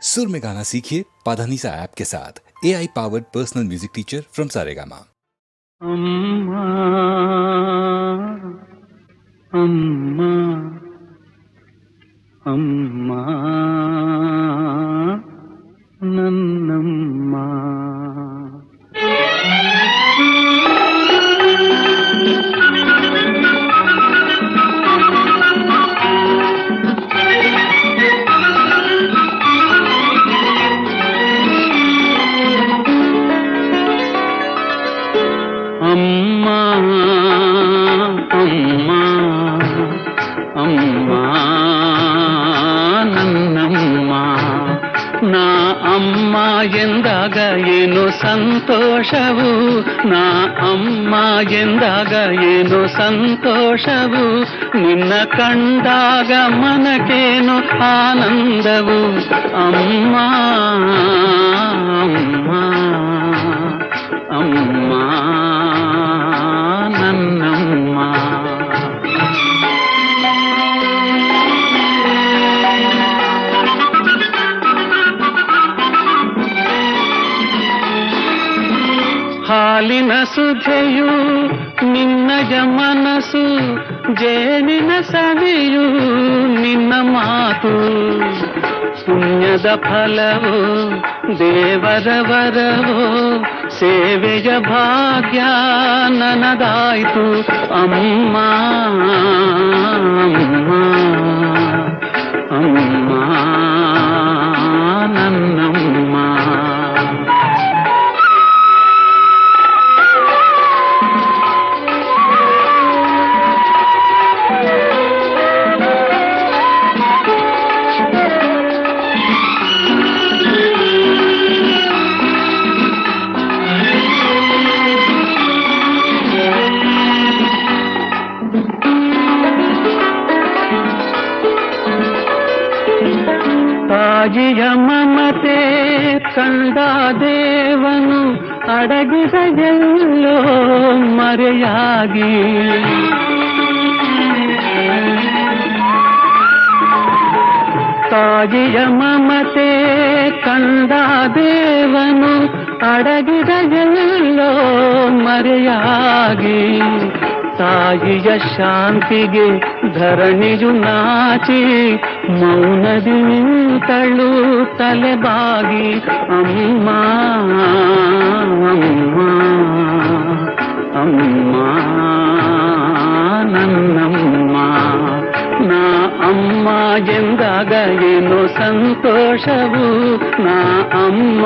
सुर में गाना सीखिए पाधानीसा ऐप के साथ। AI powered personal music teacher from Saregama. अम्मा अम्मा अम्मा नन्नम्मा अम्मा अम्मा अम्मा नन्नम्मा ನಾ ಅಮ್ಮ ಎಂದಾಗ ಏನು ಸಂತೋಷವು, ನಾ ಅಮ್ಮ ಎಂದಾಗ ಏನು ಸಂತೋಷವು, ನಿನ್ನ ಕಂಡಾಗ ಮನಕೇನು ಆನಂದವು. ಅಮ್ಮ ಅಮ್ಮ ಅಮ್ಮ ನನ್ನಮ್ಮ. ಹಾಲಿನ ಸುಧೆಯು ನಿನ್ನಯ ಮನಸ್ಸು, ಜೇನಿನ ಸವಿಯು ನಿನ್ನ ಮಾತು, ಪುಣ್ಯದ ಫಲವೋ ದೇವರ ವರವೋ, ಸೇವೆಯ ಭಾಗ್ಯ ನನದಾಯ್ತು. ಅಮ್ಮ ಅಮ್ಮ ಅಮ್ಮ ನನ್ನಮ್ಮ. ತಾಯಿಯ ಮಮತೆ ಕಂಡ ದೇವನು ಅಡಗಿದ ಎಲ್ಲೋ ಮರೆಯಾಗಿ, ತಾಯಿಯ ಮಮತೆ ಕಂಡ ದೇವನು ಅಡಗಿದ ಎಲ್ಲೋ ಮರೆಯಾಗಿ, ತಾಯಿಯ ಶಾಂತಿಗೆ ಧರಣಿಯು ನಾಚಿ ಮೌನದಿ ನಿಂತಳು ತಲೆಬಾಗಿ. ಅಮ್ಮ ಅಮ್ಮ ಅಮ್ಮ ನನ್ನಮ್ಮ. ನಾ ಅಮ್ಮ ಎಂದಾಗ ಏನು ಸಂತೋಷವು, ನಾ ಅಮ್ಮ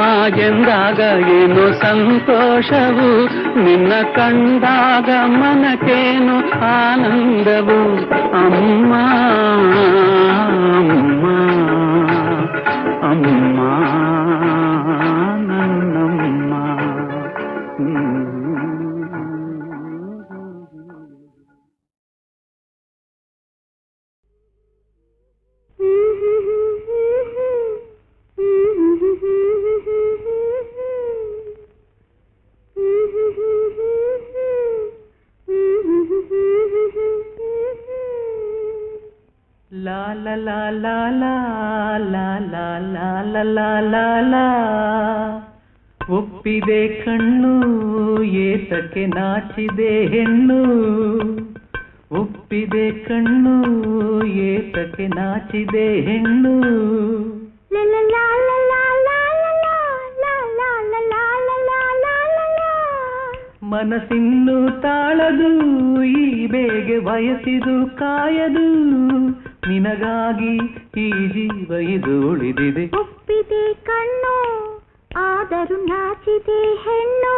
ಎಂದಾಗ ಏನು ಸಂತೋಷವು, ನಿನ್ನ ಕಂಡಾಗ ಮನಕೇನು ಆನಂದವು. ಅಮ್ಮ ಅಮ್ಮ ಅಮ್ಮ ನನ್ನಮ್ಮ. La la la la la la la la la la la la. ಒಪ್ಪಿದೆ ಕಣ್ಣು ಏತಕ್ಕೆ ನಾಚಿದೆ ಹೆಣ್ಣು, ಒಪ್ಪಿದೆ ಕಣ್ಣು ಏತಕ್ಕೆ ನಾಚಿದೆ ಹೆಣ್ಣು. ಮನಸ್ಸಿನ್ನು ತಾಳದು ಈ ಬೇಗೆ ಬಯಸಿದು ಕಾಯದು, ನಿನಗಾಗಿ ಈ ಜೀವ ಇದು ಉಳಿದಿದೆ. ಒಪ್ಪಿದೆ ಕಣ್ಣು ಆದರೂ ನಾಚಿದೆ ಹೆಣ್ಣು.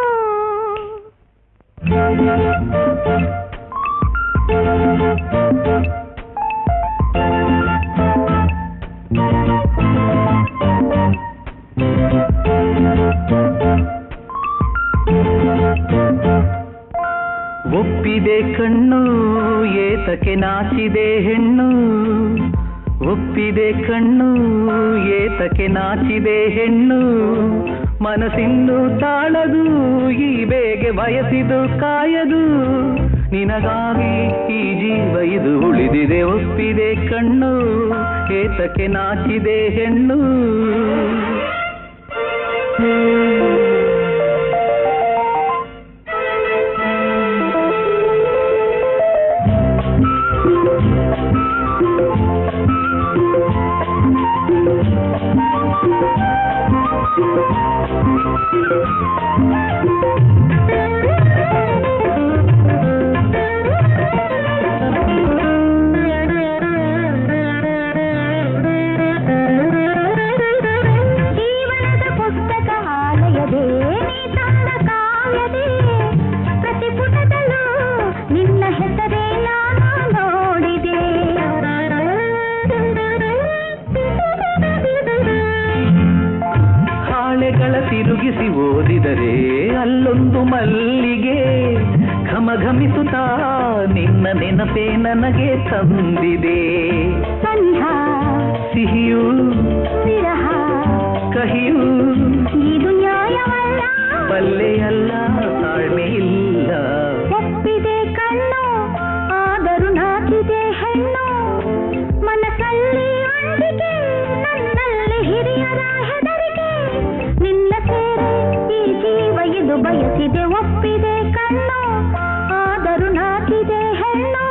ಒಪ್ಪಿದೆ ಕಣ್ಣು ಏತಕ್ಕೆ ನಾಚಿದೆ ಹೆಣ್ಣು, ಒಪ್ಪಿದೆ ಕಣ್ಣು ಏತಕ್ಕೆ ನಾಚಿದೆ ಹೆಣ್ಣು. ಮನಸ್ಸಿನ್ನು ತಾಳದು ಈ ಬೇಗೆ ಬಯಸಿದು ಕಾಯದು, ನಿನಗಾಗಿ ಈ ಜೀವ ಇದು ಉಳಿದಿದೆ. ಒಪ್ಪಿದೆ ಕಣ್ಣು ಏತಕ್ಕೆ ನಾಚಿದೆ ಹೆಣ್ಣು. ತಿರುಗಿಸಿ ಓದಿದರೆ ಅಲ್ಲೊಂದು ಮಲ್ಲಿಗೆ ಘಮಘಮಿಸುತ್ತಾ ನಿನ್ನ ನೆನಪೇ ನನಗೆ ತಂದಿದೆ. ಸಂಧ್ಯಾ ಸಿಹಿಯೂ ವಿರಹ ಕಹಿಯೂ ಇದು ನ್ಯಾಯವಲ್ಲ, ಬಲ್ಲೆಯಲ್ಲ ತಾಳ್ಮೆ ಇಲ್ಲ. ಒಪ್ಪಿದೆ ಕಣ್ಣು ಆದರೂ ನಾಚಿದೆ ಹೆಣ್ಣು, ಮನಸ್ಸಲ್ಲಿ ಅಂಜಿಕೆ ನನ್ನಲ್ಲಿ ಹಿರಿಯರ ಹೆದರಿಕೆ, ನಿನ್ನ ಸೇರಿ ಈ ಜೀವ ಇದು ಬಯಸಿದೆ. ಒಪ್ಪಿದೆ ಕಣ್ಣು ಆದರೂ ನಾಚಿದೆ ಹೆಣ್ಣು.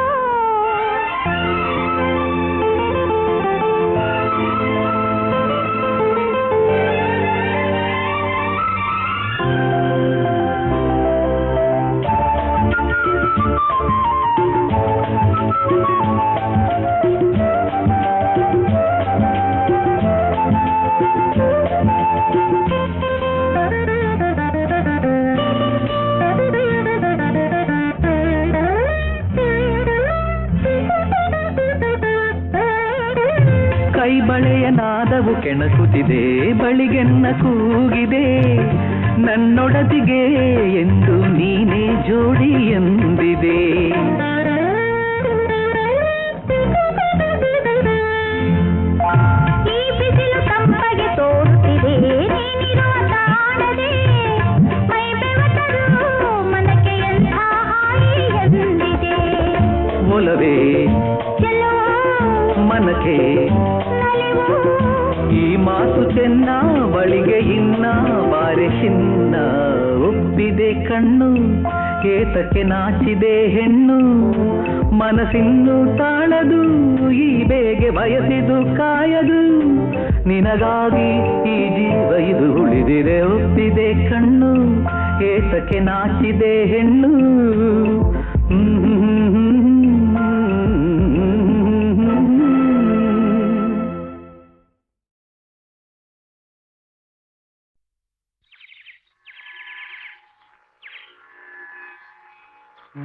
ಕೈ ಬಳೆಯ ನಾದವು ಕೆಣಕುತ್ತಿದೆ, ಬಳಿಗೆನ್ನ ಕೂಗಿದೆ, ನನ್ನೊಡತಿಗೆ ಎಂದು ನೀನೇ ಜೋಡಿ ಎಂದಿದೆ. ಈ ಬಿಸಿಲು ತಂಪಗೆ ತೋರುತ್ತಿದೆ, ನೀನಿರುವ ತಾಣದೆ ಮೈ ಬೆವತರು ಮನಕ್ಕೆ ಎಂಥ ಹಾಯಿ ಎಂದಿದೆ. ಒಲವೇ ಮನಕ್ಕೆ ಈ ಮಾತು ಚೆನ್ನ, ಬಳಿಗೆ ಇನ್ನ ಬಾರೆ ಚಿನ್ನ. ಒಪ್ಪಿದೆ ಕಣ್ಣು ಏತಕ್ಕೆ ನಾಚಿದೆ ಹೆಣ್ಣು, ಮನಸ್ಸಿನ್ನು ತಾಳದು ಈ ಬೇಗೆ ಬಯಸಿದು ಕಾಯದು, ನಿನಗಾಗಿ ಈ ಜೀವ ಇದು ಉಳಿದಿದೆ. ಒಪ್ಪಿದೆ ಕಣ್ಣು ಏತಕ್ಕೆ ನಾಚಿದೆ ಹೆಣ್ಣು.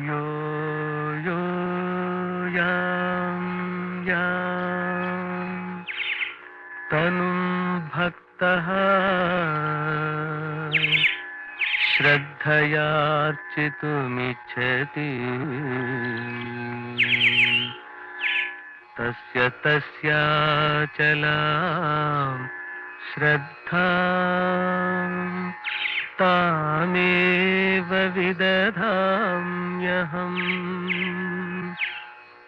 यो यो यां यां तनुं भक्तः श्रद्धयार्चितुमिच्छति तस्य तस्याचलां श्रद्धां तामेव विदधाम्यहम्,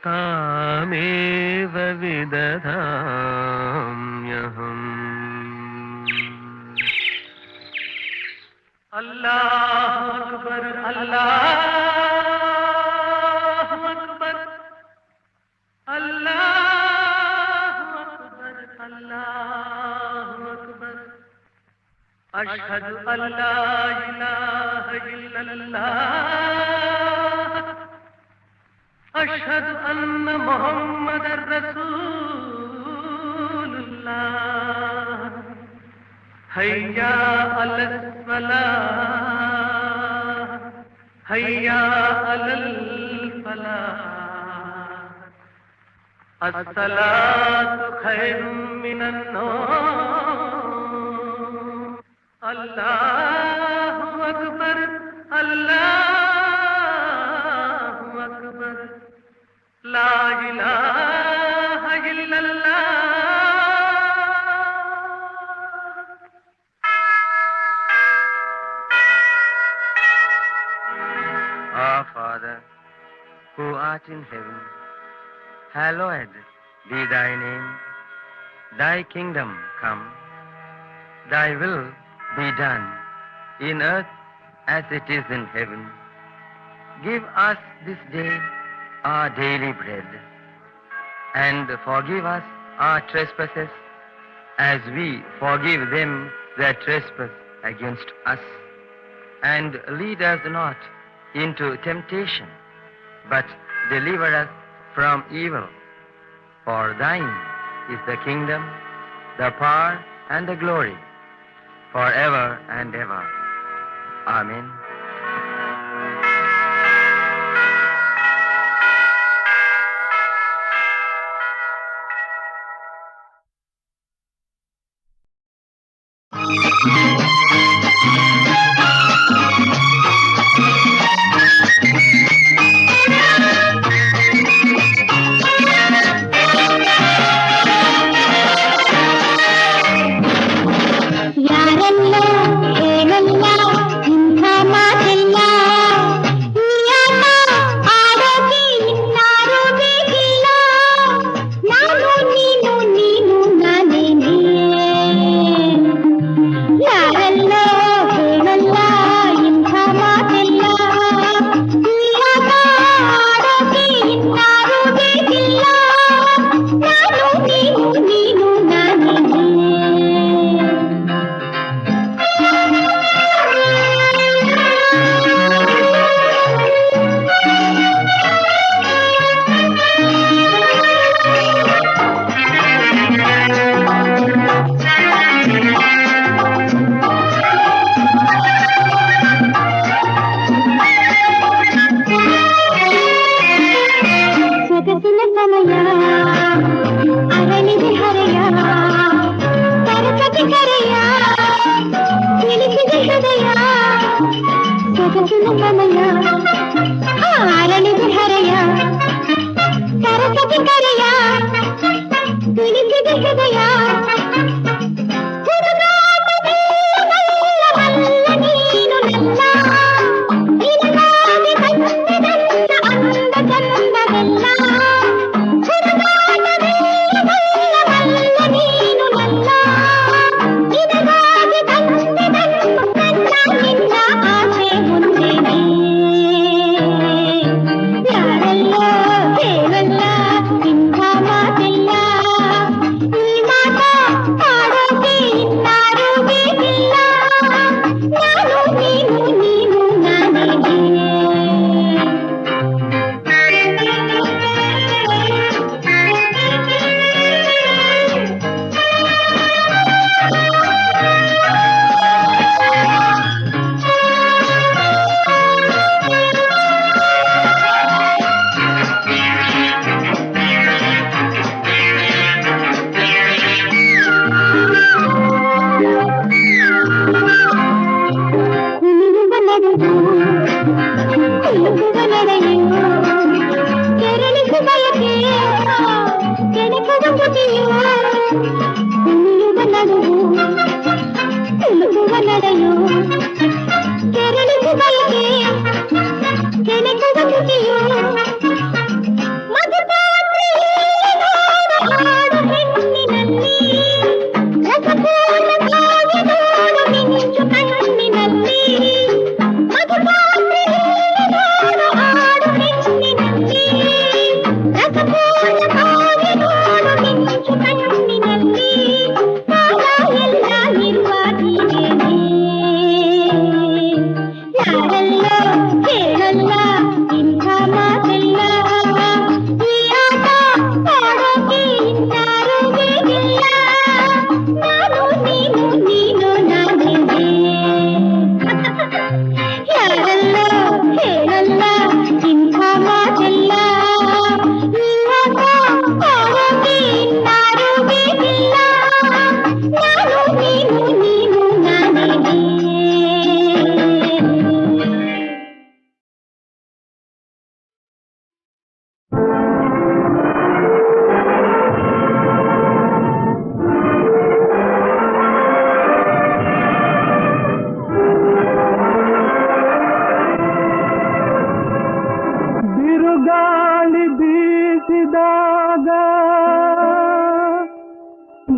तामेव विदधाम्यहम्. अल्लाहु अक्बर अल्लाहु अक्बर अल्लाहु अक्बर अल्लाहु अक्बर. अशहदु अल्ला इलाहा इल्लल्लाह, अशहदु अन्न मुहम्मदर रसूलुल्लाह. हय्या अलल फलाह, हय्या अलल फलाह. अस्सलातु खैरुम मिनन नौम. अल्लाहु अकबर अल्लाहु अकबर ला इलाहा इल्लल्लाह. Our Father, who art in heaven, hallowed be thy name. Thy kingdom come, thy will be done, in earth as it is in heaven. Give us this day our daily bread, and forgive us our trespasses, as we forgive them that trespass against us. And lead us not into temptation, but deliver us from evil. For thine is the kingdom, the power, and the glory, forever and ever. Amen.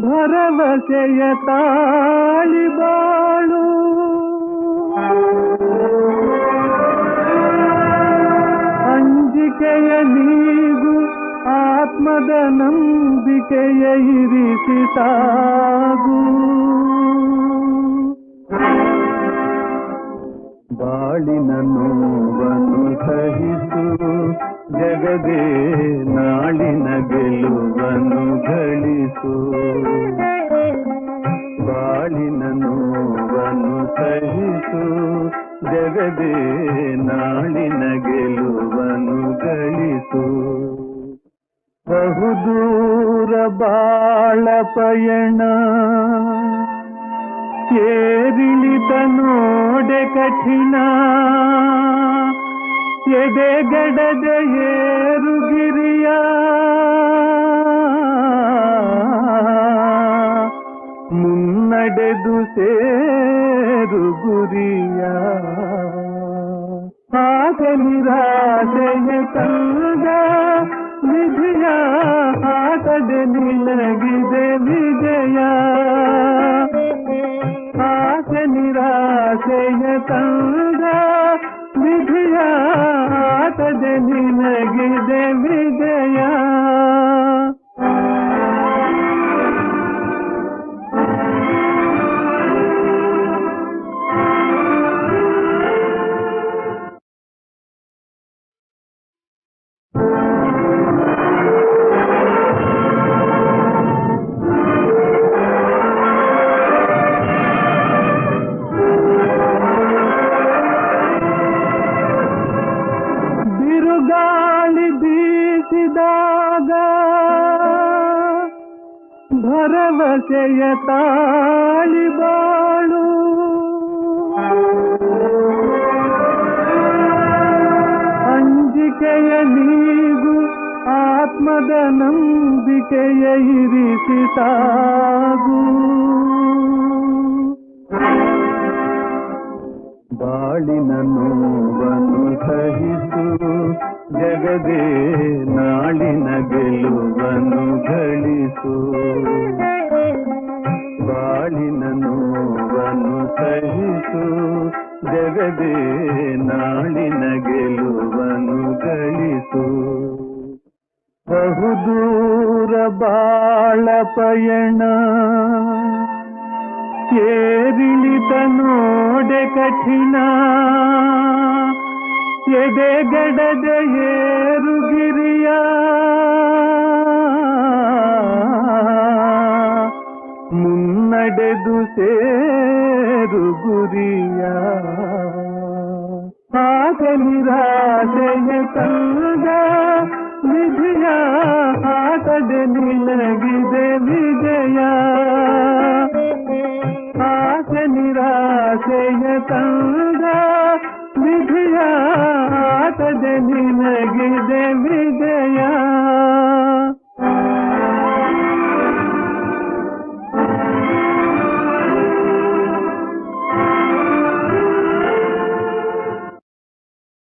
ಭರವಸೆಯ ತಾಳಿ ಬಾಳು ಅಂಜಿಕೆಯ ನೀಗು ಆತ್ಮದ ನಂಬಿಕೆಯ ಇರಿಸಿ ಸಾಗು ಬಾಳಿನ ನೋವನ್ನು ಸಹಿಸು ಜಗದೇ ನಾಳಿನ ಗೆಲುವನ್ನು ಗಳಿಸು ಬಾಳಿನ ನೋವನ್ನು ಸಹಿಸು ಜಗದೇ ನಾಳಿನ ಗೆಲುವನ್ನು ಗಳಿಸು ಬಹುದೂರ ಬಾಳ ಪಯಣ ಏರಿಳಿತ ನೋಡೆ ಕಠಿಣ ಎದೆಗಡದ ಏರುಗಿರಿಯ ಮುನ್ನಡೆದು ಸೇರು ಗುರಿಯ ಆಗ ನಿರಾಸೆಯ ತಂದ ವಿಜಯ ಆಟದೆ ನಿನಗಿದೆ ವಿಜಯ ಆಸೆ ನಿರಾಸೆಯ ತಂದ ವಿಜಯ ಆಟದೆ ನಿನಗಿದೆ ವಿಜಯ ಬಿರುಗಾಳಿ ಬೀಸಿದಾಗ ಭರವಸೆಯ ತಾಳಿ ಬಾಳು ಅಂಜಿಕೆಯ ನೀಗು ಆತ್ಮದ ನಂಬಿಕೆಯ ಇರಿಸಿ ಸಾಗು ಬಾಳಿನ ನೋವನ್ನು ಸಹಿಸು ಜಗದೇ ನಾಳಿನ ಗೆಲುವನ್ನು ಗಳಿಸು ಬಾಳಿನ ನೋವನ್ನು ಸಹಿಸು ಜಗದೇ ನಾಳಿನ ಗೆಲುವನ್ನು ಗಳಿಸು ಬಹುದೂರ ಬಾಳ ಪಯಣ ಏರಿಳಿತ ನೋಡೆ ಕಠಿಣ ಎದೆಗಡದ ಏರುಗಿರಿಯ ಮುನ್ನಡೆದು ಸೇರು ಗುರಿಯ ಆಗ ನಿರಾಸೆಯ ತಂದ ವಿಜಯ ಆಟದೆ ನಿನಗಿದೆ ವಿಜಯ ಆಸೆ ನಿರಾಸೆಯ ತಂದ ವಿಜಯ ಆಟದೆ ನಿನಗಿದೆ ವಿಜಯ